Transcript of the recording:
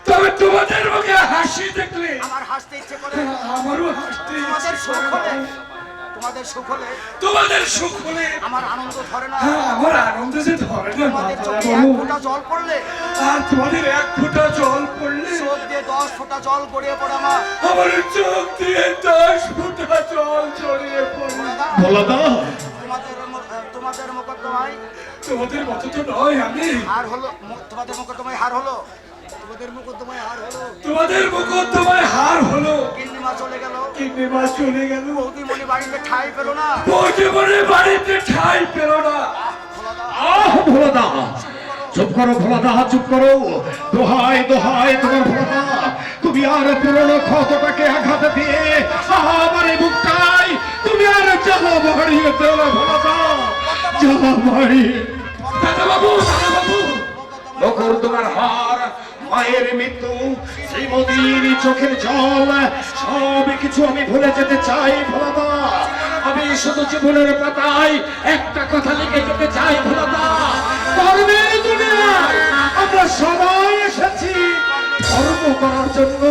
তবে তোমাদের মুখে হাসি দেখলে আমার হাসতে ইচ্ছে করে, আমারও হাসতে তোমাদের ইচ্ছে সুখ করে। হলে, তোমাদের সুখ হলে তোমাদের সুখ হলে আমার আনন্দ ধরে না। আমার আনন্দ যে ধরে না তোমাদের বাবা, চোখে বলো। এক ফোঁটা জল পড়লে, আর তোমাদের এক ফোঁটা জল পড়লে চোখ দিয়ে 10 ফোঁটা জল গড়িয়ে পড়ে আমার। আমার চোখ দিয়ে 10 ফোঁটা জল ছড়িয়ে পড়ে। ভোলাদা তোমাদের মোকদ্দমায় তোমাদের মতো তো নয় আমি। হার হলো, তোমাদের মোকদ্দমায় হার হলো, তোমাদের মোকদ্দমায় হার হলো। তোমাদের মোকদ্দমায় হার হলো। কিন্নিমা চলে গেল, কিন্নিমা চলে গেল। বৌদিমণি বাড়িতে ঠাঁই পেল না। বৌদিমণি বাড়িতে ঠাঁই পেল না। আহ ভোলাদা, চুপ করো ভোলাদা, চুপ করো। দোহাই দোহাই তোমার ভোলাদা, তুমি আর পুরনো ক্ষতটাকে আঘাত দিয়ে আমার এই বুকটাই তুমি আর জ্বালা বাড়িয়ে দেবে ভোলাদা, জ্বালা বাড়িয়ে। দাদা বাবু, দাদা বাবু, বকুর তোমার হার, মায়ের মৃত্যু, শ্রীমতীর চোখের জল, সব কিছু আমি ভুলে যেতে চাই ভোলাদা। আমি শুধু জীবনের পাতায় একটা কথা লিখে যেতে চাই ভোলাদা। কর্মের দুনিয়ায় আমরা সবাই এসেছি ধর্ম করার জন্য,